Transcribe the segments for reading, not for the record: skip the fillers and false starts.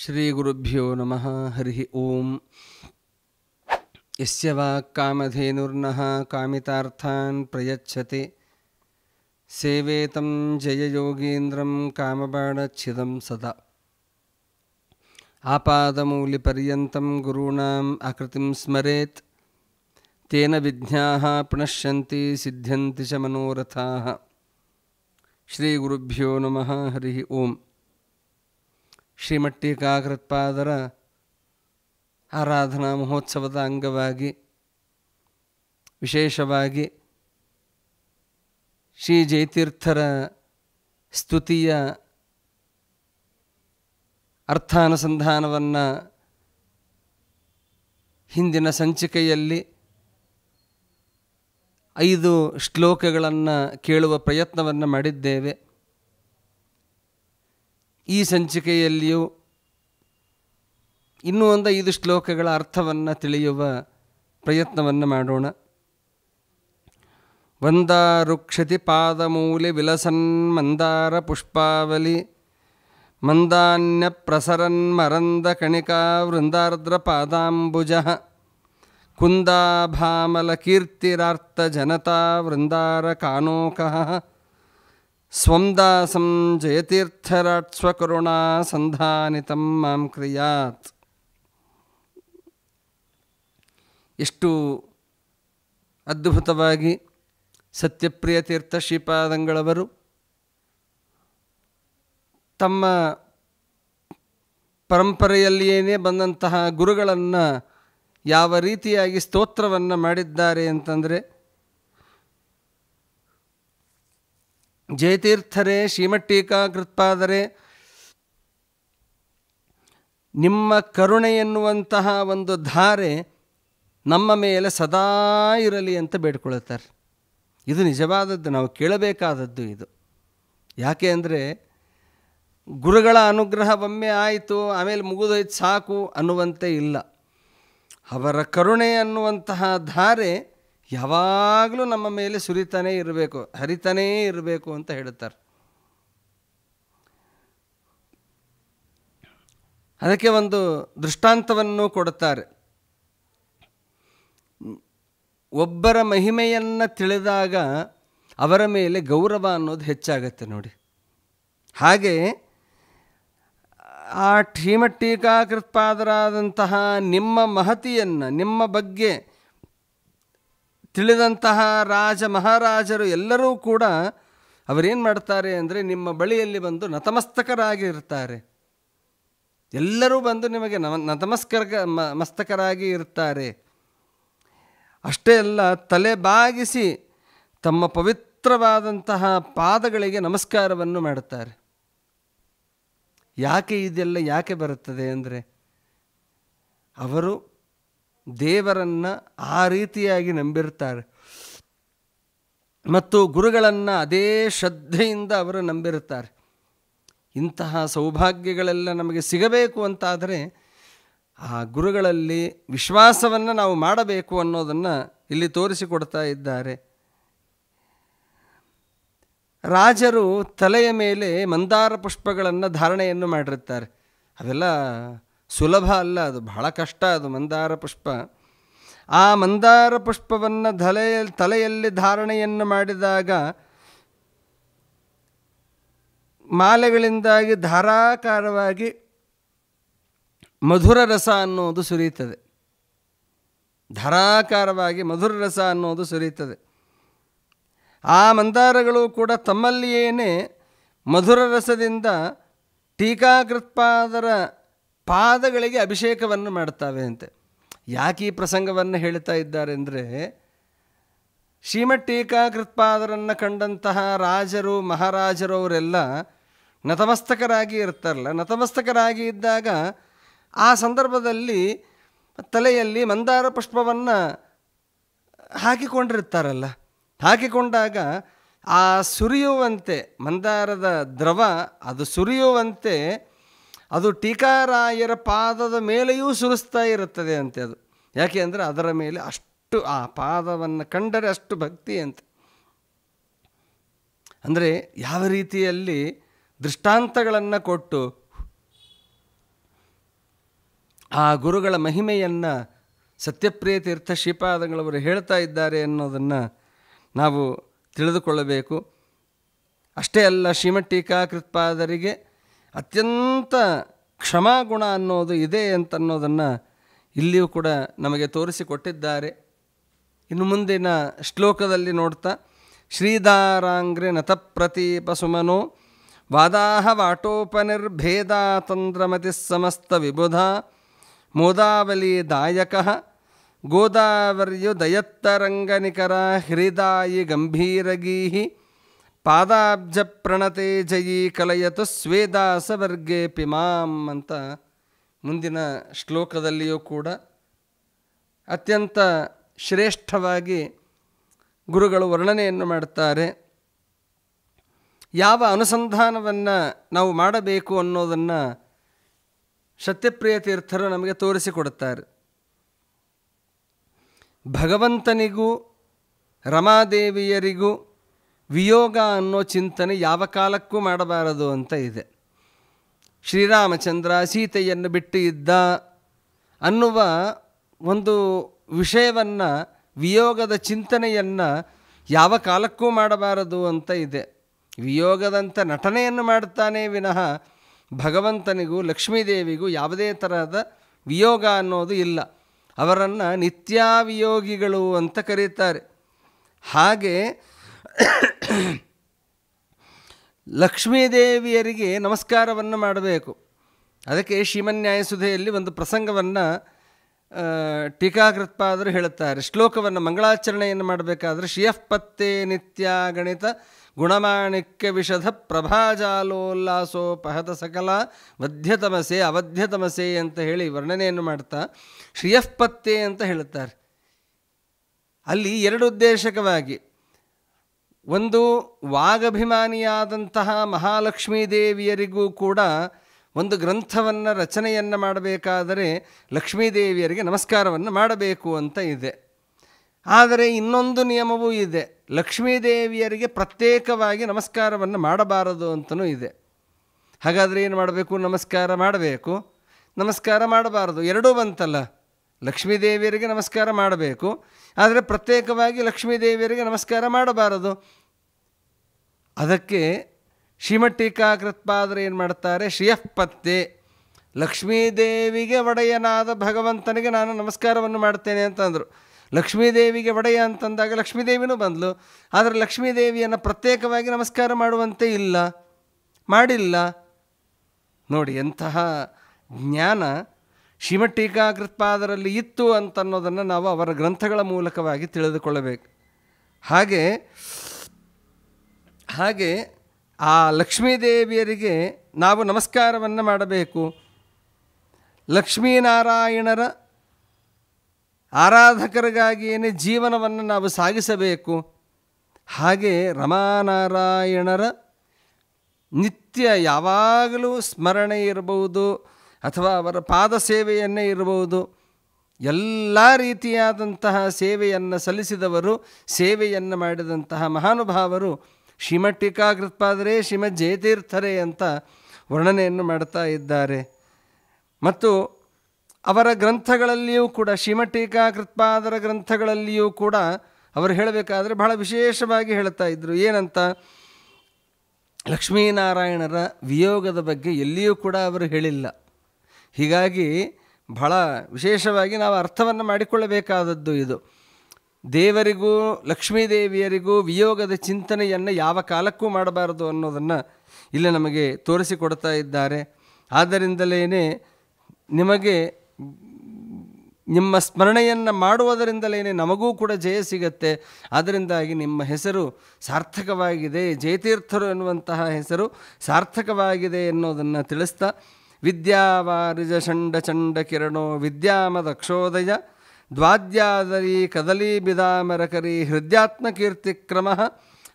ಶ್ರೀ ಗುರುಭ್ಯೋ ನಮಃ. ಹರಿ ಓಂ. ಯಸ್ಯ ವಾಕ್ಕಾಮಧೇನುರ್ನಃ ಕಾಮಿತಾರ್ಥಾನ್ ಪ್ರಯಚ್ಛತಿ ಸೇವೇತಂ ಜಯಯೋಗೀಂದ್ರಂ ಕಾಮಬಾಣಚ್ಛಿದಂ ಸದಾ. ಆಪಾದಮೂಲಿಪರ್ಯಂತಂ ಗುರುಣಾಂ ಆಕೃತಿಂ ಸ್ಮರೇತ್ ತೇನ ವಿಘ್ನಾಃ ಪ್ರಣಶ್ಯಂತಿ ಸಿದ್ಧ್ಯಂತಿ ಚ ಮನೋರಥಾಃ. ಶ್ರೀ ಗುರುಭ್ಯೋ ನಮಃ. ಹರಿ ಓಂ. ಶ್ರೀಮಟ್ಟೀಕಾಕೃತ್ಪಾದರ ಆರಾಧನಾ ಮಹೋತ್ಸವದ ಅಂಗವಾಗಿ ವಿಶೇಷವಾಗಿ ಶ್ರೀ ಜಯತೀರ್ಥರ ಸ್ತುತಿಯ ಅರ್ಥಾನುಸಂಧಾನವನ್ನು ಹಿಂದಿನ ಸಂಚಿಕೆಯಲ್ಲಿ 5 ಶ್ಲೋಕಗಳನ್ನು ಕೇಳುವ ಪ್ರಯತ್ನವನ್ನು ಮಾಡಿದ್ದೇವೆ. ಈ ಸಂಚಿಕೆಯಲ್ಲಿಯೂ ಇನ್ನೂ ಒಂದು 5 ಶ್ಲೋಕಗಳ ಅರ್ಥವನ್ನು ತಿಳಿಯುವ ಪ್ರಯತ್ನವನ್ನು ಮಾಡೋಣ. ವಂದಾರುಕ್ಷತಿ ಪಾದಮೂಲೆ ವಿಲಸನ್ ಮಂದಾರ ಪುಷ್ಪಾವಲಿ ಮಂದಾನ್ಯ ಪ್ರಸರನ್ ಮರಂದ ಕಣಿಕಾ ವೃಂದಾರ್ದ್ರ ಪಾದಾಂಬುಜ ಕುಂದಾಭಾಮಲ ಕೀರ್ತಿರಾರ್ಥ ಜನತಾ ವೃಂದಾರ ಕಾನೋಕಃ ಸ್ವಂ ದಾಸಂ ಜಯತೀರ್ಥರಾಟ್ ಸ್ವಕರುಣಾ ಸಂಧಾನಿತಂ ಮಾಂ ಕ್ರಿಯಾತ್. ಎಷ್ಟು ಅದ್ಭುತವಾಗಿ ಸತ್ಯಪ್ರಿಯ ತೀರ್ಥ ಶ್ರೀಪಾದಂಗಳವರು ತಮ್ಮ ಪರಂಪರೆಯಲ್ಲಿಯೇ ಬಂದಂತಹ ಗುರುಗಳನ್ನು ಯಾವ ರೀತಿಯಾಗಿ ಸ್ತೋತ್ರವನ್ನು ಮಾಡಿದ್ದಾರೆ ಅಂತಂದರೆ, ಜಯತೀರ್ಥರೇ, ಶ್ರೀಮಟ್ಟೀಕಾಕೃತ್ಪಾದರೇ, ನಿಮ್ಮ ಕರುಣೆ ಎನ್ನುವಂತಹ ಒಂದು ಧಾರೆ ನಮ್ಮ ಮೇಲೆ ಸದಾ ಇರಲಿ ಅಂತ ಬೇಡ್ಕೊಳ್ತಾರೆ. ಇದು ನಿಜವಾದದ್ದು, ನಾವು ಕೇಳಬೇಕಾದದ್ದು ಇದು. ಯಾಕೆ ಅಂದರೆ, ಗುರುಗಳ ಅನುಗ್ರಹ ಒಮ್ಮೆ ಆಯಿತು ಆಮೇಲೆ ಮುಗಿದೋಯ್ತು ಸಾಕು ಅನ್ನುವಂತೆ ಇಲ್ಲ. ಅವರ ಕರುಣೆ ಅನ್ನುವಂತಹ ಧಾರೆ ಯಾವಾಗಲೂ ನಮ್ಮ ಮೇಲೆ ಸುರಿತಾನೇ ಇರಬೇಕು, ಹರಿತಾನೇ ಇರಬೇಕು ಅಂತ ಹೇಳುತ್ತಾರೆ. ಅದಕ್ಕೆ ಒಂದು ದೃಷ್ಟಾಂತವನ್ನು ಕೊಡುತ್ತಾರೆ. ಒಬ್ಬರ ಮಹಿಮೆಯನ್ನು ತಿಳಿದಾಗ ಅವರ ಮೇಲೆ ಗೌರವ ಅನ್ನೋದು ಹೆಚ್ಚಾಗತ್ತೆ ನೋಡಿ. ಹಾಗೆ ಆ ಶ್ರೀಮಟ್ಟೀಕಾಕೃತ್ಪಾದರಾದಂತಹ ನಿಮ್ಮ ಮಹತಿಯನ್ನು, ನಿಮ್ಮ ಬಗ್ಗೆ ತಿಳಿದಂತಹ ರಾಜ ಮಹಾರಾಜರು ಎಲ್ಲರೂ ಕೂಡ ಅವರೇನು ಮಾಡ್ತಾರೆ ಅಂದರೆ, ನಿಮ್ಮ ಬಳಿಯಲ್ಲಿ ಬಂದು ನತಮಸ್ತಕರಾಗಿ ಎಲ್ಲರೂ ಬಂದು ನಿಮಗೆ ಮಸ್ತಕರಾಗಿ ಇರ್ತಾರೆ. ಅಷ್ಟೇ ಅಲ್ಲ, ತಲೆ ಬಾಗಿಸಿ ತಮ್ಮ ಪವಿತ್ರವಾದಂತಹ ಪಾದಗಳಿಗೆ ನಮಸ್ಕಾರವನ್ನು ಮಾಡುತ್ತಾರೆ. ಯಾಕೆ ಇದೆಲ್ಲ ಯಾಕೆ ಬರುತ್ತದೆ ಅಂದರೆ, ಅವರು ದೇವರನ್ನು ಆ ರೀತಿಯಾಗಿ ನಂಬಿರ್ತಾರೆ ಮತ್ತು ಗುರುಗಳನ್ನು ಅದೇ ಶ್ರದ್ಧೆಯಿಂದ ಅವರು ನಂಬಿರುತ್ತಾರೆ. ಇಂತಹ ಸೌಭಾಗ್ಯಗಳೆಲ್ಲ ನಮಗೆ ಸಿಗಬೇಕು ಅಂತಾದರೆ ಆ ಗುರುಗಳಲ್ಲಿ ವಿಶ್ವಾಸವನ್ನು ನಾವು ಮಾಡಬೇಕು ಅನ್ನೋದನ್ನು ಇಲ್ಲಿ ತೋರಿಸಿಕೊಡ್ತಾ ಇದ್ದಾರೆ. ರಾಜರು ತಲೆಯ ಮೇಲೆ ಮಂದಾರ ಪುಷ್ಪಗಳನ್ನು ಧಾರಣೆಯನ್ನು ಮಾಡಿರ್ತಾರೆ. ಅವೆಲ್ಲ ಸುಲಭ ಅಲ್ಲ, ಅದು ಬಹಳ ಕಷ್ಟ. ಅದು ಮಂದಾರ ಪುಷ್ಪ. ಆ ಮಂದಾರ ಪುಷ್ಪವನ್ನು ತಲೆಯಲ್ಲಿ ಧಾರಣೆಯನ್ನು ಮಾಡಿದಾಗ ಮಾಲೆಗಳಿಂದಾಗಿ ಧಾರಾಕಾರವಾಗಿ ಮಧುರ ರಸ ಅನ್ನೋದು ಸುರಿಯುತ್ತದೆ. ಧಾರಾಕಾರವಾಗಿ ಮಧುರ ರಸ ಅನ್ನೋದು ಸುರಿಯುತ್ತದೆ. ಆ ಮಂದಾರಗಳು ಕೂಡ ತಮ್ಮಲ್ಲಿಯೇ ಮಧುರ ರಸದಿಂದ ಟೀಕಾಕೃತ್ಪಾದರ ಪಾದಗಳಿಗೆ ಅಭಿಷೇಕವನ್ನು ಮಾಡ್ತವೆ ಅಂತೆ. ಯಾಕೆ ಈ ಪ್ರಸಂಗವನ್ನು ಹೇಳ್ತಾ ಇದ್ದಾರೆ ಅಂದರೆ, ಶ್ರೀಮಟ್ಟೀಕಾಕೃತ್ಪಾದರನ್ನು ಕಂಡಂತಹ ರಾಜರು ಮಹಾರಾಜರು ಅವರೆಲ್ಲ ನತಮಸ್ತಕರಾಗಿ ಇರ್ತಾರಲ್ಲ. ನತಮಸ್ತಕರಾಗಿ ಇದ್ದಾಗ ಆ ಸಂದರ್ಭದಲ್ಲಿ ತಲೆಯಲ್ಲಿ ಮಂದಾರ ಪುಷ್ಪವನ್ನು ಹಾಕಿಕೊಂಡಿರ್ತಾರಲ್ಲ. ಹಾಕಿಕೊಂಡಾಗ ಆ ಸುರಿಯುವಂತೆ ಮಂದಾರದ ದ್ರವ ಅದು ಸುರಿಯುವಂತೆ ಅದು ಟೀಕಾರಾಯರ ಪಾದದ ಮೇಲೆಯೂ ಸುರಿಸ್ತಾ ಇರುತ್ತದೆ ಅಂತೆ. ಅದು ಯಾಕೆ ಅಂದರೆ ಅದರ ಮೇಲೆ ಅಷ್ಟು ಆ ಪಾದವನ್ನು ಕಂಡರೆ ಅಷ್ಟು ಭಕ್ತಿ ಅಂತೆ. ಅಂದರೆ ಯಾವ ರೀತಿಯಲ್ಲಿ ದೃಷ್ಟಾಂತಗಳನ್ನು ಕೊಟ್ಟು ಆ ಗುರುಗಳ ಮಹಿಮೆಯನ್ನು ಸತ್ಯಪ್ರಿಯ ತೀರ್ಥ ಶ್ರೀಪಾದಂಗಳವರು ಹೇಳ್ತಾ ಇದ್ದಾರೆ ಅನ್ನೋದನ್ನು ನಾವು ತಿಳಿದುಕೊಳ್ಳಬೇಕು. ಅಷ್ಟೇ ಅಲ್ಲ, ಶ್ರೀಮಠ್ ಟೀಕಾಕೃತ್ಪಾದರಿಗೆ ಅತ್ಯಂತ ಕ್ಷಮಾಗುಣ ಅನ್ನೋದು ಇದೆ ಅಂತನ್ನೋದನ್ನು ಇಲ್ಲಿಯೂ ಕೂಡ ನಮಗೆ ತೋರಿಸಿಕೊಟ್ಟಿದ್ದಾರೆ. ಇನ್ನು ಮುಂದಿನ ಶ್ಲೋಕದಲ್ಲಿ ನೋಡ್ತಾ, ಶ್ರೀಧಾರಾಂಗ್ರೆ ನತಪ್ರತೀಪ ಸುಮನೋ ವಾದಾಹ ವಾಟೋಪನಿರ್ಭೇದಾ ತಂದ್ರಮತಿ ಸಮಸ್ತ ವಿಬುಧ ಮೋದಾವಲಿ ದಾಯಕ ಗೋದಾವರ್ಯುದಯತ್ತರಂಗನಿಕರ ಹೃದಾಯಿ ಗಂಭೀರಗೀಹಿ ಪಾದಾಬ್ಜ ಪ್ರಣತೆ ಜಯೀ ಕಲಯತು ಸ್ವೇದಾಸವರ್ಗೆ ಪಿಮಾಂ ಅಂತ ಮುಂದಿನ ಶ್ಲೋಕದಲ್ಲಿಯೂ ಕೂಡ ಅತ್ಯಂತ ಶ್ರೇಷ್ಠವಾಗಿ ಗುರುಗಳು ವರ್ಣನೆಯನ್ನು ಮಾಡುತ್ತಾರೆ. ಯಾವ ಅನುಸಂಧಾನವನ್ನು ನಾವು ಮಾಡಬೇಕು ಅನ್ನೋದನ್ನು ಸತ್ಯಪ್ರಿಯ ತೀರ್ಥರು ನಮಗೆ ತೋರಿಸಿಕೊಡುತ್ತಾರೆ. ಭಗವಂತನಿಗೂ ರಮಾದೇವಿಯರಿಗೂ ವಿಯೋಗ ಅನ್ನೋ ಚಿಂತನೆ ಯಾವ ಕಾಲಕ್ಕೂ ಮಾಡಬಾರದು ಅಂತ ಇದೆ. ಶ್ರೀರಾಮಚಂದ್ರ ಸೀತೆಯನ್ನು ಬಿಟ್ಟು ಇದ್ದ ಅನ್ನುವ ಒಂದು ವಿಷಯವನ್ನು, ವಿಯೋಗದ ಚಿಂತನೆಯನ್ನು ಯಾವ ಕಾಲಕ್ಕೂ ಮಾಡಬಾರದು ಅಂತ ಇದೆ. ವಿಯೋಗದಂಥ ನಟನೆಯನ್ನು ಮಾಡ್ತಾನೆ ವಿನಃ ಭಗವಂತನಿಗೂ ಲಕ್ಷ್ಮೀದೇವಿಗೂ ಯಾವುದೇ ತರಹದ ವಿಯೋಗ ಅನ್ನೋದು ಇಲ್ಲ. ಅವರನ್ನು ನಿತ್ಯಾವಿಯೋಗಿಗಳು ಅಂತ ಕರೀತಾರೆ. ಹಾಗೆ ಲಕ್ಷ್ಮೀದೇವಿಯರಿಗೆ ನಮಸ್ಕಾರವನ್ನು ಮಾಡಬೇಕು. ಅದಕ್ಕೆ ಶ್ರೀಮನ್ಯಾಯಸುಧೆಯಲ್ಲಿ ಒಂದು ಪ್ರಸಂಗವನ್ನು ಟೀಕಾಕೃತ್ಪಾದರು ಹೇಳುತ್ತಾರೆ. ಶ್ಲೋಕವನ್ನು ಮಂಗಳಾಚರಣೆಯನ್ನು ಮಾಡಬೇಕಾದ್ರೆ ಶ್ರೀಯಃಪತ್ತೇ ನಿತ್ಯ ಗಣಿತ ಗುಣಮಾಣಿಕ್ಯ ವಿಷಧ ಪ್ರಭಾಜಾಲೋಲ್ಲಾಸೋಪಹತ ಸಕಲ ವಧ್ಯತಮಸೆ ಅವಧ್ಯತಮಸೆ ಅಂತ ಹೇಳಿ ವರ್ಣನೆಯನ್ನು ಮಾಡ್ತಾ ಶ್ರೀಯಃಪತ್ತೇ ಅಂತ ಹೇಳುತ್ತಾರೆ. ಅಲ್ಲಿ ಎರಡು ಉದ್ದೇಶಕವಾಗಿ, ಒಂದು ವಾಗಭಿಮಾನಿಯಾದಂತಹ ಮಹಾಲಕ್ಷ್ಮೀ ದೇವಿಯರಿಗೂ ಕೂಡ ಒಂದು ಗ್ರಂಥವನ್ನು ರಚನೆಯನ್ನು ಮಾಡಬೇಕಾದರೆ ಲಕ್ಷ್ಮೀದೇವಿಯರಿಗೆ ನಮಸ್ಕಾರವನ್ನು ಮಾಡಬೇಕು ಅಂತ ಇದೆ. ಆದರೆ ಇನ್ನೊಂದು ನಿಯಮವೂ ಇದೆ, ಲಕ್ಷ್ಮೀದೇವಿಯರಿಗೆ ಪ್ರತ್ಯೇಕವಾಗಿ ನಮಸ್ಕಾರವನ್ನು ಮಾಡಬಾರದು ಅಂತಲೂ ಇದೆ. ಹಾಗಾದರೆ ಏನು ಮಾಡಬೇಕು? ನಮಸ್ಕಾರ ಮಾಡಬೇಕು, ನಮಸ್ಕಾರ ಮಾಡಬಾರದು, ಎರಡೂ ಬಂತಲ್ಲ. ಲಕ್ಷ್ಮೀದೇವಿಯರಿಗೆ ನಮಸ್ಕಾರ ಮಾಡಬೇಕು, ಆದರೆ ಪ್ರತ್ಯೇಕವಾಗಿ ಲಕ್ಷ್ಮೀದೇವಿಯರಿಗೆ ನಮಸ್ಕಾರ ಮಾಡಬಾರದು. ಅದಕ್ಕೆ ಶ್ರೀಮಠ್ ಟೀಕಾಕೃತ್ಪಾದರು ಏನು ಮಾಡ್ತಾರೆ? ಶ್ರೀಯಃಪತ್ತೆ, ಲಕ್ಷ್ಮೀದೇವಿಗೆ ಒಡೆಯನಾದ ಭಗವಂತನಿಗೆ ನಾನು ನಮಸ್ಕಾರವನ್ನು ಮಾಡ್ತೇನೆ ಅಂತಂದರು. ಲಕ್ಷ್ಮೀದೇವಿಗೆ ಒಡೆಯ ಅಂತಂದಾಗ ಲಕ್ಷ್ಮೀದೇವಿನೂ ಬಂದಳು. ಆದರೆ ಲಕ್ಷ್ಮೀದೇವಿಯನ್ನು ಪ್ರತ್ಯೇಕವಾಗಿ ನಮಸ್ಕಾರ ಮಾಡುವಂತೆ ಇಲ್ಲ, ಮಾಡಿಲ್ಲ. ನೋಡಿ, ಎಂತಹ ಜ್ಞಾನ ಶ್ರೀಮಠ್ ಟೀಕಾಕೃತ್ಪಾದರಲ್ಲಿ ಇತ್ತು ಅಂತನ್ನೋದನ್ನು ನಾವು ಅವರ ಗ್ರಂಥಗಳ ಮೂಲಕವಾಗಿ ತಿಳಿದುಕೊಳ್ಳಬೇಕು. ಹಾಗೆ ಆ ಲಕ್ಷ್ಮೀದೇವಿಯರಿಗೆ ನಾವು ನಮಸ್ಕಾರವನ್ನು ಮಾಡಬೇಕು. ಲಕ್ಷ್ಮೀನಾರಾಯಣರ ಆರಾಧಕರಿಗಾಗಿಯೇ ಜೀವನವನ್ನು ನಾವು ಸಾಗಿಸಬೇಕು. ಹಾಗೆ ರಮಾನಾರಾಯಣರ ನಿತ್ಯ ಯಾವಾಗಲೂ ಸ್ಮರಣೆ ಇರಬಹುದು, ಅಥವಾ ಅವರ ಪಾದ ಸೇವೆಯನ್ನೇ ಇರಬಹುದು. ಎಲ್ಲ ರೀತಿಯಾದಂತಹ ಸೇವೆಯನ್ನು ಸಲ್ಲಿಸಿದವರು, ಸೇವೆಯನ್ನು ಮಾಡಿದಂತಹ ಮಹಾನುಭಾವರು ಶ್ರೀಮಠ್ ಟೀಕಾಕೃತ್ಪಾದರೇ, ಶ್ರೀಮದ್ ಜಯತೀರ್ಥರೇ ಅಂತ ವರ್ಣನೆಯನ್ನು ಮಾಡ್ತಾ ಇದ್ದಾರೆ. ಮತ್ತು ಅವರ ಗ್ರಂಥಗಳಲ್ಲಿಯೂ ಕೂಡ, ಶ್ರೀಮಠ್ ಟೀಕಾಕೃತ್ಪಾದರ ಗ್ರಂಥಗಳಲ್ಲಿಯೂ ಕೂಡ ಅವರು ಹೇಳಬೇಕಾದ್ರೆ ಬಹಳ ವಿಶೇಷವಾಗಿ ಹೇಳ್ತಾ ಇದ್ದರು. ಏನಂತ? ಲಕ್ಷ್ಮೀನಾರಾಯಣರ ವಿಯೋಗದ ಬಗ್ಗೆ ಎಲ್ಲಿಯೂ ಕೂಡ ಅವರು ಹೇಳಿಲ್ಲ. ಹೀಗಾಗಿ ಬಹಳ ವಿಶೇಷವಾಗಿ ನಾವು ಅರ್ಥವನ್ನು ಮಾಡಿಕೊಳ್ಳಬೇಕಾದದ್ದು ಇದು. ದೇವರಿಗೂ ಲಕ್ಷ್ಮೀದೇವಿಯರಿಗೂ ವಿಯೋಗದ ಚಿಂತನೆಯನ್ನು ಯಾವ ಕಾಲಕ್ಕೂ ಮಾಡಬಾರದು ಅನ್ನೋದನ್ನು ಇಲ್ಲಿ ನಮಗೆ ತೋರಿಸಿಕೊಡ್ತಾ ಇದ್ದಾರೆ. ಆದ್ದರಿಂದಲೇ ನಿಮಗೆ ನಿಮ್ಮ ಸ್ಮರಣೆಯನ್ನು ಮಾಡುವುದರಿಂದಲೇ ನಮಗೂ ಕೂಡ ಜಯ ಸಿಗತ್ತೆ. ಅದರಿಂದಾಗಿ ನಿಮ್ಮ ಹೆಸರು ಸಾರ್ಥಕವಾಗಿದೆ, ಜಯತೀರ್ಥರು ಎನ್ನುವಂತಹ ಹೆಸರು ಸಾರ್ಥಕವಾಗಿದೆ ಎನ್ನುವುದನ್ನು ತಿಳಿಸ್ತಾ, ವಿದ್ಯಾವಾರಿಜ ಷಂಡ ಚಂಡ ಕಿರಣೋ ವಿದ್ಯಾಮದಕ್ಷೋದಯ ದ್ವಾದ್ಯಾದರಿ ಕದಲೀ ಬಿದಾಮರಕರಿ ಹೃದ್ಯಾತ್ಮಕೀರ್ತಿಕ್ರಮ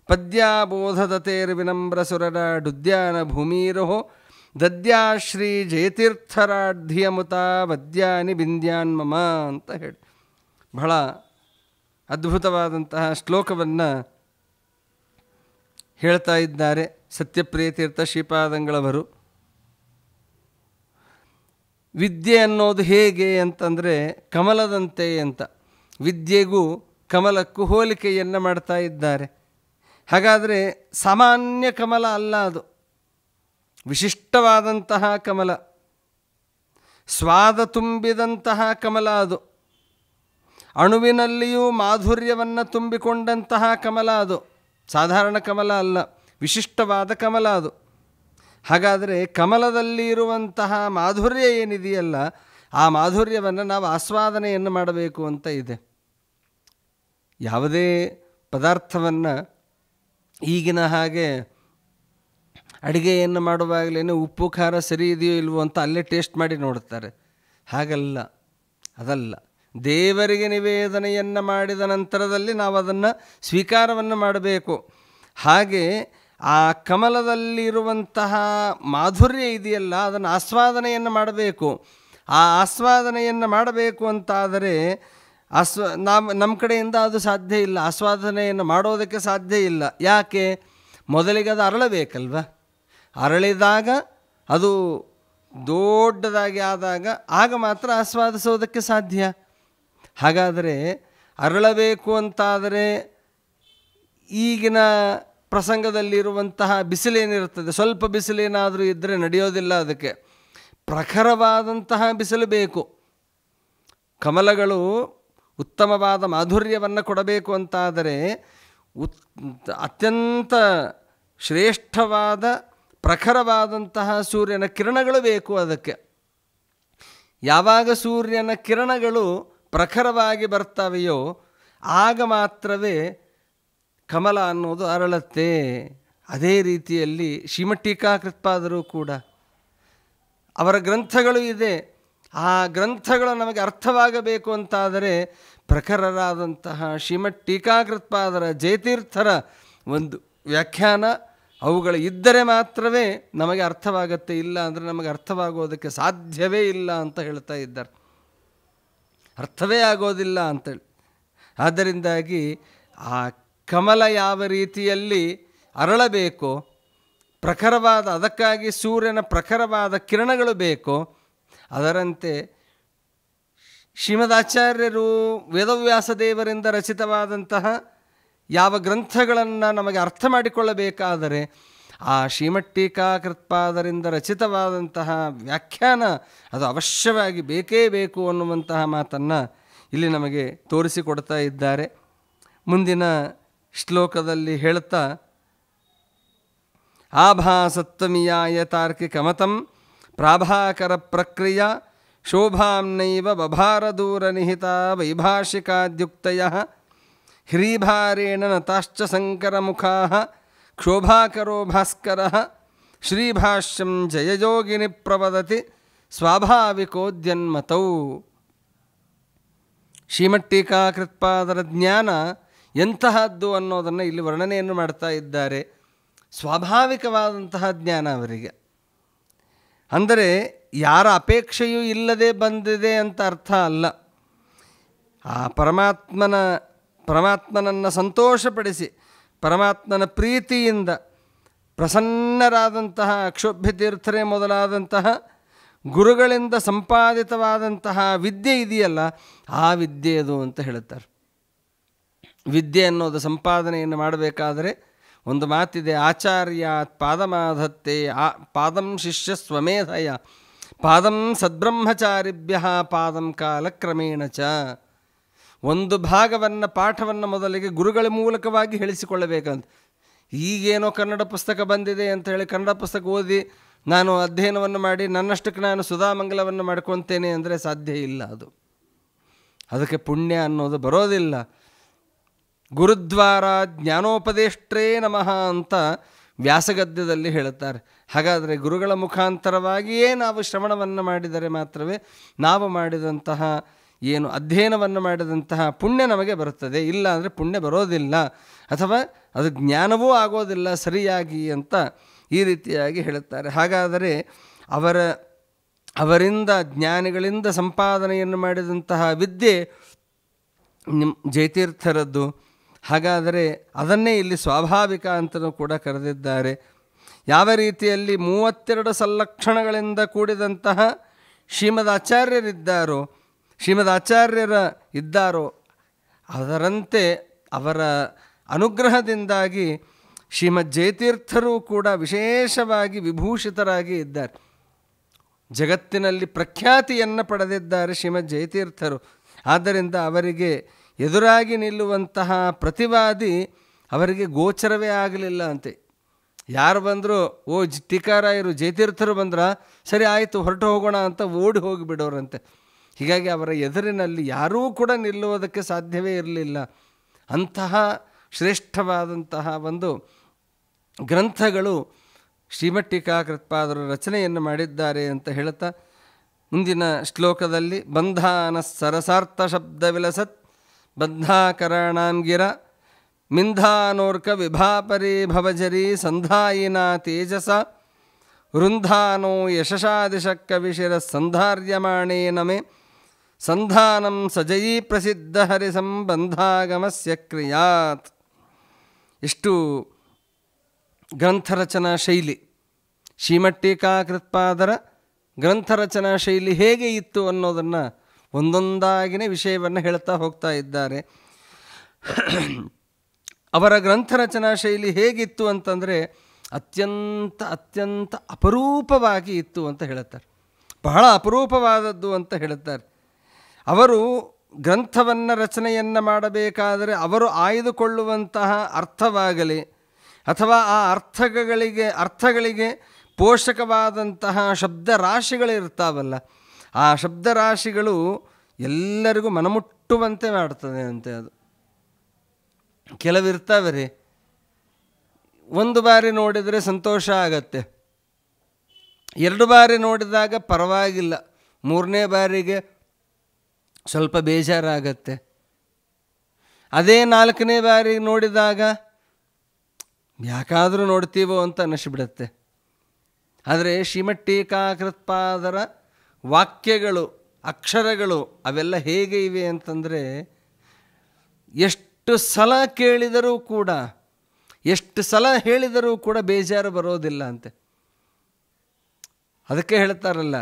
ಪದ್ಯಾಬೋಧದತೇರ್ವಿನಮ್ರಸುರರ ಡುದ್ಯಾನ ಭೂಮಿರೋಹೋ ದದ್ಯಾಶ್ರೀ ಜಯತೀರ್ಥರಾಢ್ಯಮುತ ವದ್ಯಾನಿ ಬಿಂದ್ಯಾನ್ಮಮ ಅಂತ ಹೇಳಿ ಬಹಳ ಅದ್ಭುತವಾದಂತಹ ಶ್ಲೋಕವನ್ನು ಹೇಳ್ತಾ ಇದ್ದಾರೆ ಸತ್ಯಪ್ರಿಯ ತೀರ್ಥ ಶ್ರೀಪಾದಂಗಳವರು. ವಿದ್ಯೆ ಅನ್ನೋದು ಹೇಗೆ ಅಂತಂದರೆ ಕಮಲದಂತೆ ಅಂತ, ವಿದ್ಯೆಗೂ ಕಮಲಕ್ಕೂ ಹೋಲಿಕೆಯನ್ನು ಮಾಡ್ತಾ ಇದ್ದಾರೆ. ಹಾಗಾದರೆ ಸಾಮಾನ್ಯ ಕಮಲ ಅಲ್ಲ, ಅದು ವಿಶಿಷ್ಟವಾದಂತಹ ಕಮಲ, ಸ್ವಾದ ತುಂಬಿದಂತಹ ಕಮಲ, ಅದು ಅಣುವಿನಲ್ಲಿಯೂ ಮಾಧುರ್ಯವನ್ನು ತುಂಬಿಕೊಂಡಂತಹ ಕಮಲ, ಅದು ಸಾಧಾರಣ ಕಮಲ ಅಲ್ಲ, ವಿಶಿಷ್ಟವಾದ ಕಮಲ ಅದು. ಹಾಗಾದರೆ ಕಮಲದಲ್ಲಿ ಇರುವಂತಹ ಮಾಧುರ್ಯ ಏನಿದೆಯಲ್ಲ, ಆ ಮಾಧುರ್ಯವನ್ನು ನಾವು ಆಸ್ವಾದನೆಯನ್ನು ಮಾಡಬೇಕು ಅಂತ ಇದೆ. ಯಾವುದೇ ಪದಾರ್ಥವನ್ನು ಈಗಿನ ಹಾಗೆ ಅಡುಗೆಯನ್ನು ಮಾಡುವಾಗಲೇ ಉಪ್ಪು ಖಾರ ಸರಿ ಇದೆಯೋ ಇಲ್ವೋ ಅಂತ ಅಲ್ಲೇ ಟೇಸ್ಟ್ ಮಾಡಿ ನೋಡ್ತಾರೆ. ಹಾಗಲ್ಲ, ಅದಲ್ಲ. ದೇವರಿಗೆ ನಿವೇದನೆಯನ್ನು ಮಾಡಿದ ನಂತರದಲ್ಲಿ ನಾವು ಅದನ್ನು ಸ್ವೀಕಾರವನ್ನು ಮಾಡಬೇಕು. ಹಾಗೆ ಆ ಕಮಲದಲ್ಲಿರುವಂತಹ ಮಾಧುರ್ಯ ಇದೆಯಲ್ಲ, ಅದನ್ನು ಆಸ್ವಾದನೆಯನ್ನು ಮಾಡಬೇಕು. ಆ ಆಸ್ವಾದನೆಯನ್ನು ಮಾಡಬೇಕು ಅಂತಾದರೆ ನಮ್ಮ ಕಡೆಯಿಂದ ಅದು ಸಾಧ್ಯ ಇಲ್ಲ, ಆಸ್ವಾದನೆಯನ್ನು ಮಾಡೋದಕ್ಕೆ ಸಾಧ್ಯ ಇಲ್ಲ. ಯಾಕೆ? ಮೊದಲಿಗೆ ಅದು ಅರಳಬೇಕಲ್ವ. ಅರಳಿದಾಗ ಅದು ದೊಡ್ಡದಾಗಿ ಆದಾಗ ಆಗ ಮಾತ್ರ ಆಸ್ವಾದಿಸೋದಕ್ಕೆ ಸಾಧ್ಯ. ಹಾಗಾದರೆ ಅರಳಬೇಕು ಅಂತಾದರೆ ಈಗಿನ ಪ್ರಸಂಗದಲ್ಲಿರುವಂತಹ ಬಿಸಿಲೇನಿರುತ್ತದೆ, ಸ್ವಲ್ಪ ಬಿಸಿಲೇನಾದರೂ ಇದ್ದರೆ ನಡೆಯೋದಿಲ್ಲ. ಅದಕ್ಕೆ ಪ್ರಖರವಾದಂತಹ ಬಿಸಿಲು ಬೇಕು. ಕಮಲಗಳು ಉತ್ತಮವಾದ ಮಾಧುರ್ಯವನ್ನು ಕೊಡಬೇಕು ಅಂತಾದರೆ ಅತ್ಯಂತ ಶ್ರೇಷ್ಠವಾದ ಪ್ರಖರವಾದಂತಹ ಸೂರ್ಯನ ಕಿರಣಗಳು ಬೇಕು ಅದಕ್ಕೆ. ಯಾವಾಗ ಸೂರ್ಯನ ಕಿರಣಗಳು ಪ್ರಖರವಾಗಿ ಬರ್ತಾವೆಯೋ ಆಗ ಮಾತ್ರವೇ ಕಮಲ ಅನ್ನೋದು ಅರಳುತ್ತೆ. ಅದೇ ರೀತಿಯಲ್ಲಿ ಶ್ರೀಮಠೀಕಾಕೃತ್ಪಾದರು ಕೂಡ ಅವರ ಗ್ರಂಥಗಳು ಇದೆ. ಆ ಗ್ರಂಥಗಳು ನಮಗೆ ಅರ್ಥವಾಗಬೇಕು ಅಂತಾದರೆ ಪ್ರಖರರಾದಂತಹ ಶ್ರೀಮಠೀಕಾಕೃತ್ಪಾದರ ಜಯತೀರ್ಥರ ಒಂದು ವ್ಯಾಖ್ಯಾನ ಅವುಗಳು ಇದ್ದರೆ ಮಾತ್ರವೇ ನಮಗೆ ಅರ್ಥವಾಗತ್ತೆ, ಇಲ್ಲ ಅಂದರೆ ನಮಗೆ ಅರ್ಥವಾಗೋದಕ್ಕೆ ಸಾಧ್ಯವೇ ಇಲ್ಲ ಅಂತ ಹೇಳ್ತಾ ಇದ್ದಾರೆ. ಅರ್ಥವೇ ಆಗೋದಿಲ್ಲ ಅಂತೇಳಿ. ಆದ್ದರಿಂದಾಗಿ ಆ ಕಮಲ ಯಾವ ರೀತಿಯಲ್ಲಿ ಅರಳಬೇಕೋ, ಪ್ರಖರವಾದ, ಅದಕ್ಕಾಗಿ ಸೂರ್ಯನ ಪ್ರಖರವಾದ ಕಿರಣಗಳು ಬೇಕೋ, ಅದರಂತೆ ಶ್ರೀಮದಾಚಾರ್ಯರು ವೇದವ್ಯಾಸ ದೇವರಿಂದ ರಚಿತವಾದಂತಹ ಯಾವ ಗ್ರಂಥಗಳನ್ನು ನಮಗೆ ಅರ್ಥ ಮಾಡಿಕೊಳ್ಳಬೇಕಾದರೆ ಆ ಶ್ರೀಮಠೀಕಾಕೃತ್ಪಾದರಿಂದ ರಚಿತವಾದಂತಹ ವ್ಯಾಖ್ಯಾನ ಅದು ಅವಶ್ಯವಾಗಿ ಬೇಕೇ ಬೇಕು ಅನ್ನುವಂತಹ ಮಾತನ್ನು ಇಲ್ಲಿ ನಮಗೆ ತೋರಿಸಿಕೊಡ್ತಾ ಇದ್ದಾರೆ. ಮುಂದಿನ ಶ್ಲೋಕದಲ್ಲಿ ಹೇಳ್ತಾ, ಆಭಾಸತ್ವಮಿಯಾಯ ತಾರ್ಕಿಕಮತಂ ಪ್ರಾಭಾಕರ ಪ್ರಕ್ರಿಯಾ ಶೋಭಾಂನೈವ ಬಭಾರದೂರನಿಹಿತ ವೈಭಾಷಿಕಾದ್ಯುಕ್ತಯಃ ಹ್ರೀಭಾರೇಣ ನತಾಶ್ಚ ಸಂಕರಮುಖಾಃ ಕ್ಷೋಭಾಕರೋ ಭಾಸ್ಕರಃ ಶ್ರೀಭಾಷ್ಯಂ ಜಯಯೋಗಿನಿ ಪ್ರವದತಿ ಸ್ವಾಭಾವಿಕೋದ್ಯನ್ಮತೌ. ಶ್ರೀಮಠೀಕಾಕೃತ್ಪಾದರ ಜ್ಞಾನ ಎಂತಹದ್ದು ಅನ್ನೋದನ್ನು ಇಲ್ಲಿ ವರ್ಣನೆಯನ್ನು ಮಾಡ್ತಾ ಇದ್ದಾರೆ. ಸ್ವಾಭಾವಿಕವಾದಂತಹ ಜ್ಞಾನ ಅವರಿಗೆ, ಅಂದರೆ ಯಾರ ಅಪೇಕ್ಷೆಯೂ ಇಲ್ಲದೆ ಬಂದಿದೆ ಅಂತ ಅರ್ಥ ಅಲ್ಲ. ಆ ಪರಮಾತ್ಮನನ್ನು ಸಂತೋಷಪಡಿಸಿ ಪರಮಾತ್ಮನ ಪ್ರೀತಿಯಿಂದ ಪ್ರಸನ್ನರಾದಂತಹ ಅಕ್ಷೋಭ್ಯತೀರ್ಥರೇ ಮೊದಲಾದಂತಹ ಗುರುಗಳಿಂದ ಸಂಪಾದಿತವಾದಂತಹ ವಿದ್ಯೆ ಇದೆಯಲ್ಲ, ಆ ವಿದ್ಯೆ ಅದು ಅಂತ ಹೇಳುತ್ತಾರೆ. ವಿದ್ಯೆ ಅನ್ನೋದು ಸಂಪಾದನೆಯನ್ನು ಮಾಡಬೇಕಾದರೆ ಒಂದು ಮಾತಿದೆ, ಆಚಾರ್ಯಾತ್ ಪಾದಮಾಧತ್ತೆ ಪಾದಂ ಶಿಷ್ಯ ಸ್ವಮೇಧಯ ಪಾದಂ ಸದ್ಬ್ರಹ್ಮಚಾರಿಭ್ಯ ಪಾದಂ ಕಾಲಕ್ರಮೇಣ ಚ. ಒಂದು ಭಾಗವನ್ನು ಪಾಠವನ್ನು ಮೊದಲಿಗೆ ಗುರುಗಳ ಮೂಲಕವಾಗಿ ಹೇಳಿಸಿಕೊಳ್ಳಬೇಕಂತ. ಈಗೇನೋ ಕನ್ನಡ ಪುಸ್ತಕ ಬಂದಿದೆ ಅಂತ ಹೇಳಿ ಕನ್ನಡ ಪುಸ್ತಕ ಓದಿ ನಾನು ಅಧ್ಯಯನವನ್ನು ಮಾಡಿ ನನ್ನಷ್ಟಕ್ಕೆ ನಾನು ಸುಧಾಮಂಗಲವನ್ನು ಮಾಡ್ಕೊತೇನೆ ಅಂದರೆ ಸಾಧ್ಯ ಇಲ್ಲ. ಅದಕ್ಕೆ ಪುಣ್ಯ ಅನ್ನೋದು ಬರೋದಿಲ್ಲ. ಗುರುದ್ವಾರ ಜ್ಞಾನೋಪದೇಷ್ಟ್ರೇ ನಮಃ ಅಂತ ವ್ಯಾಸಗದ್ಯದಲ್ಲಿ ಹೇಳುತ್ತಾರೆ. ಹಾಗಾದರೆ ಗುರುಗಳ ಮುಖಾಂತರವಾಗಿಯೇ ನಾವು ಶ್ರವಣವನ್ನು ಮಾಡಿದರೆ ಮಾತ್ರವೇ ನಾವು ಮಾಡಿದಂತಹ ಏನು ಅಧ್ಯಯನವನ್ನು ಮಾಡಿದಂತಹ ಪುಣ್ಯ ನಮಗೆ ಬರುತ್ತದೆ, ಇಲ್ಲ ಅಂದರೆ ಪುಣ್ಯ ಬರೋದಿಲ್ಲ, ಅಥವಾ ಅದು ಜ್ಞಾನವೂ ಆಗೋದಿಲ್ಲ ಸರಿಯಾಗಿ ಅಂತ ಈ ರೀತಿಯಾಗಿ ಹೇಳುತ್ತಾರೆ. ಹಾಗಾದರೆ ಅವರಿಂದ ಜ್ಞಾನಿಗಳಿಂದ ಸಂಪಾದನೆಯನ್ನು ಮಾಡಿದಂತಹ ವಿದ್ಯೆ ಜಯತೀರ್ಥರದ್ದು. ಹಾಗಾದರೆ ಅದನ್ನೇ ಇಲ್ಲಿ ಸ್ವಾಭಾವಿಕ ಅಂತಲೂ ಕೂಡ ಕರೆದಿದ್ದಾರೆ. ಯಾವ ರೀತಿಯಲ್ಲಿ 32 ಸಲ್ಲಕ್ಷಣಗಳಿಂದ ಕೂಡಿದಂತಹ ಶ್ರೀಮದ್ ಆಚಾರ್ಯರಿದ್ದಾರೋ, ಶ್ರೀಮದ್ ಆಚಾರ್ಯರ ಇದ್ದಾರೋ ಅದರಂತೆ ಅವರ ಅನುಗ್ರಹದಿಂದಾಗಿ ಶ್ರೀಮದ್ ಜಯತೀರ್ಥರು ಕೂಡ ವಿಶೇಷವಾಗಿ ವಿಭೂಷಿತರಾಗಿ ಇದ್ದಾರೆ. ಜಗತ್ತಿನಲ್ಲಿ ಪ್ರಖ್ಯಾತಿಯನ್ನು ಪಡೆದಿದ್ದಾರೆ ಶ್ರೀಮದ್ ಜಯತೀರ್ಥರು. ಆದ್ದರಿಂದ ಅವರಿಗೆ ಎದುರಾಗಿ ನಿಲ್ಲುವಂತಹ ಪ್ರತಿವಾದಿ ಅವರಿಗೆ ಗೋಚರವೇ ಆಗಲಿಲ್ಲ ಅಂತೆ. ಯಾರು ಬಂದರೂ ಓ ಟೀಕಾರಾಯರು ಜಯತೀರ್ಥರು ಬಂದ್ರ, ಸರಿ ಆಯಿತು ಹೊರಟು ಹೋಗೋಣ ಅಂತ ಓಡಿ ಹೋಗಿಬಿಡೋರಂತೆ. ಹೀಗಾಗಿ ಅವರ ಎದುರಿನಲ್ಲಿ ಯಾರೂ ಕೂಡ ನಿಲ್ಲುವುದಕ್ಕೆ ಸಾಧ್ಯವೇ ಇರಲಿಲ್ಲ. ಅಂತಹ ಶ್ರೇಷ್ಠವಾದಂತಹ ಒಂದು ಗ್ರಂಥಗಳು ಶ್ರೀಮದ್ ಟೀಕಾಕೃತ್ಪಾದರು ರಚನೆಯನ್ನು ಮಾಡಿದ್ದಾರೆ ಅಂತ ಹೇಳ್ತಾ ಮುಂದಿನ ಶ್ಲೋಕದಲ್ಲಿ ಬಂಧಾನ ಸರಸಾರ್ಥ ಶಬ್ದ ವಿಲಸತ್ ಬಂಧಾಕರಣಾಂಗಿರ ಮಿಂಧಾನೋರ್ಕ ವಿಭಾಪರಿ ಭವಜರಿ ಸಂಧಾಯಿನ ತೇಜಸ ವೃಂಧಾನೋ ಯಶಸಾದಿಶಕ್ಕವಿಶಿರ ಸಂಧಾರ್ಯಮಾಣೇ ನಮೆ ಸಂಧಾನಂ ಸಜಯೀ ಪ್ರಸಿದ್ಧ ಹರಿಸಂಬಂಧಾಗಮಸ್ಯ ಕ್ರಿಯಾತ್. ಇಷ್ಟು ಗ್ರಂಥರಚನಾ ಶೈಲಿ, ಶ್ರೀಮದ್ ಟೀಕಾಕೃತ್ಪಾದರ ಗ್ರಂಥರಚನಾ ಶೈಲಿ ಹೇಗೆ ಇತ್ತು ಅನ್ನೋದನ್ನು ಒಂದೊಂದಾಗಿನೇ ವಿಷಯವನ್ನು ಹೇಳ್ತಾ ಹೋಗ್ತಾ ಇದ್ದಾರೆ. ಅವರ ಗ್ರಂಥರಚನಾ ಶೈಲಿ ಹೇಗಿತ್ತು ಅಂತಂದರೆ ಅತ್ಯಂತ ಅಪರೂಪವಾಗಿ ಇತ್ತು ಅಂತ ಹೇಳುತ್ತಾರೆ. ಬಹಳ ಅಪರೂಪವಾದದ್ದು ಅಂತ ಹೇಳುತ್ತಾರೆ. ಅವರು ಗ್ರಂಥವನ್ನು ರಚನೆಯನ್ನು ಮಾಡಬೇಕಾದರೆ ಅವರು ಆಯ್ದುಕೊಳ್ಳುವಂತಹ ಅರ್ಥವಾಗಲಿ ಅಥವಾ ಆ ಅರ್ಥಗಳಿಗೆ ಪೋಷಕವಾದಂತಹ ಶಬ್ದರಾಶಿಗಳಿರ್ತಾವಲ್ಲ, ಆ ಶಬ್ದರಾಶಿಗಳು ಎಲ್ಲರಿಗೂ ಮನಮುಟ್ಟುವಂತೆ ಮಾಡ್ತದೆ ಅಂತೆ. ಅದು ಕೆಲವಿರ್ತಾವೆ ರೀ, ಒಂದು ಬಾರಿ ನೋಡಿದರೆ ಸಂತೋಷ ಆಗತ್ತೆ, 2 ಬಾರಿ ನೋಡಿದಾಗ ಪರವಾಗಿಲ್ಲ, 3ನೇ ಬಾರಿಗೆ ಸ್ವಲ್ಪ ಬೇಜಾರಾಗತ್ತೆ, ಅದೇ 4ನೇ ಬಾರಿ ನೋಡಿದಾಗ ಯಾಕಾದರೂ ನೋಡ್ತೀವೋ ಅಂತ ಅನ್ನಿಸ್ಬಿಡುತ್ತೆ. ಆದರೆ ಶ್ರೀಮದ್ ಟೀಕಾಕೃತ್ಪಾದರ ವಾಕ್ಯಗಳು, ಅಕ್ಷರಗಳು ಅವೆಲ್ಲ ಹೇಗೆ ಇವೆ ಅಂತಂದರೆ ಎಷ್ಟು ಸಲ ಕೇಳಿದರೂ ಕೂಡ, ಎಷ್ಟು ಸಲ ಹೇಳಿದರೂ ಕೂಡ ಬೇಜಾರು ಬರೋದಿಲ್ಲ ಅಂತೆ. ಅದಕ್ಕೆ ಹೇಳ್ತಾರಲ್ಲ,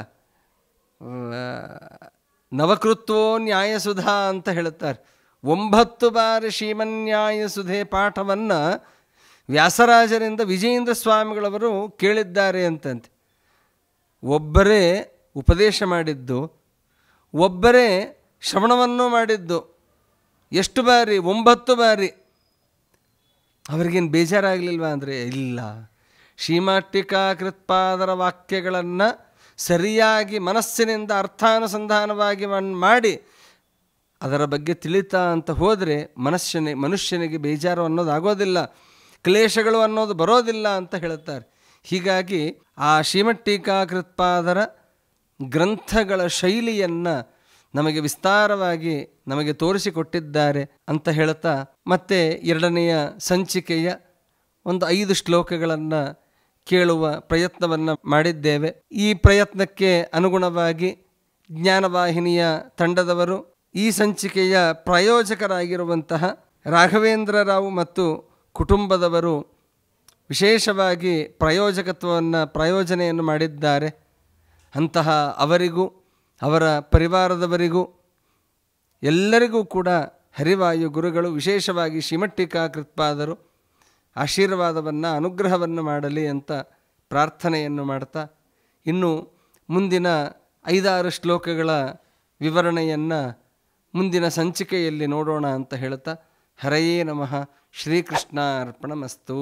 ನವಕೃತ್ವೋ ನ್ಯಾಯಸುಧಾ ಅಂತ ಹೇಳ್ತಾರೆ. 9 ಬಾರಿ ಶ್ರೀಮನ್ಯಾಯಸುಧೆ ಪಾಠವನ್ನು ವ್ಯಾಸರಾಜರಿಂದ ವಿಜಯೇಂದ್ರ ಸ್ವಾಮಿಗಳವರು ಕೇಳಿದ್ದಾರೆ ಅಂತಂತೆ. ಒಬ್ಬರೇ ಉಪದೇಶ ಮಾಡಿದ್ದು, ಒಬ್ಬರೇ ಶ್ರವಣವನ್ನು ಮಾಡಿದ್ದು. ಎಷ್ಟು ಬಾರಿ? 9 ಬಾರಿ. ಅವ್ರಿಗೇನು ಬೇಜಾರಾಗಲಿಲ್ವಾ ಅಂದರೆ ಇಲ್ಲ, ಶ್ರೀಮದ್ ಟೀಕಾಕೃತ್ಪಾದರ ವಾಕ್ಯಗಳನ್ನು ಸರಿಯಾಗಿ ಮನಸ್ಸಿನಿಂದ ಅರ್ಥಾನುಸಂಧಾನವಾಗಿ ಮಾಡಿ ಅದರ ಬಗ್ಗೆ ತಿಳಿತಾ ಅಂತ ಹೋದರೆ ಮನುಷ್ಯನಿಗೆ ಬೇಜಾರು ಅನ್ನೋದು ಆಗೋದಿಲ್ಲ, ಕ್ಲೇಶಗಳು ಅನ್ನೋದು ಬರೋದಿಲ್ಲ ಅಂತ ಹೇಳುತ್ತಾರೆ. ಹೀಗಾಗಿ ಆ ಶ್ರೀಮದ್ ಟೀಕಾಕೃತ್ಪಾದರ ಗ್ರಂಥಗಳ ಶೈಲಿಯನ್ನು ನಮಗೆ ವಿಸ್ತಾರವಾಗಿ ನಮಗೆ ತೋರಿಸಿಕೊಟ್ಟಿದ್ದಾರೆ ಅಂತ ಹೇಳ್ತಾ ಮತ್ತೆ 2ನೆಯ ಸಂಚಿಕೆಯ ಒಂದು 5 ಶ್ಲೋಕಗಳನ್ನು ಕೇಳುವ ಪ್ರಯತ್ನವನ್ನು ಮಾಡಿದ್ದೇವೆ. ಈ ಪ್ರಯತ್ನಕ್ಕೆ ಅನುಗುಣವಾಗಿ ಜ್ಞಾನವಾಹಿನಿಯ ತಂಡದವರು, ಈ ಸಂಚಿಕೆಯ ಪ್ರಾಯೋಜಕರಾಗಿರುವಂತಹ ರಾಘವೇಂದ್ರರಾವ್ ಮತ್ತು ಕುಟುಂಬದವರು ವಿಶೇಷವಾಗಿ ಪ್ರಾಯೋಜನೆಯನ್ನು ಮಾಡಿದ್ದಾರೆ. ಅಂತಹ ಅವರಿಗೂ ಅವರ ಪರಿವಾರದವರಿಗೂ ಎಲ್ಲರಿಗೂ ಕೂಡ ಹರಿವಾಯು ಗುರುಗಳು ವಿಶೇಷವಾಗಿ ಶ್ರೀಮದ್ ಟೀಕಾಕೃತ್ಪಾದರು ಆಶೀರ್ವಾದವನ್ನು ಅನುಗ್ರಹವನ್ನು ಮಾಡಲಿ ಅಂತ ಪ್ರಾರ್ಥನೆಯನ್ನು ಮಾಡ್ತಾ, ಇನ್ನು ಮುಂದಿನ 5-6 ಶ್ಲೋಕಗಳ ವಿವರಣೆಯನ್ನು ಮುಂದಿನ ಸಂಚಿಕೆಯಲ್ಲಿ ನೋಡೋಣ ಅಂತ ಹೇಳ್ತಾ, ಹರಯೇ ನಮಃ. ಶ್ರೀಕೃಷ್ಣಾರ್ಪಣಮಸ್ತು.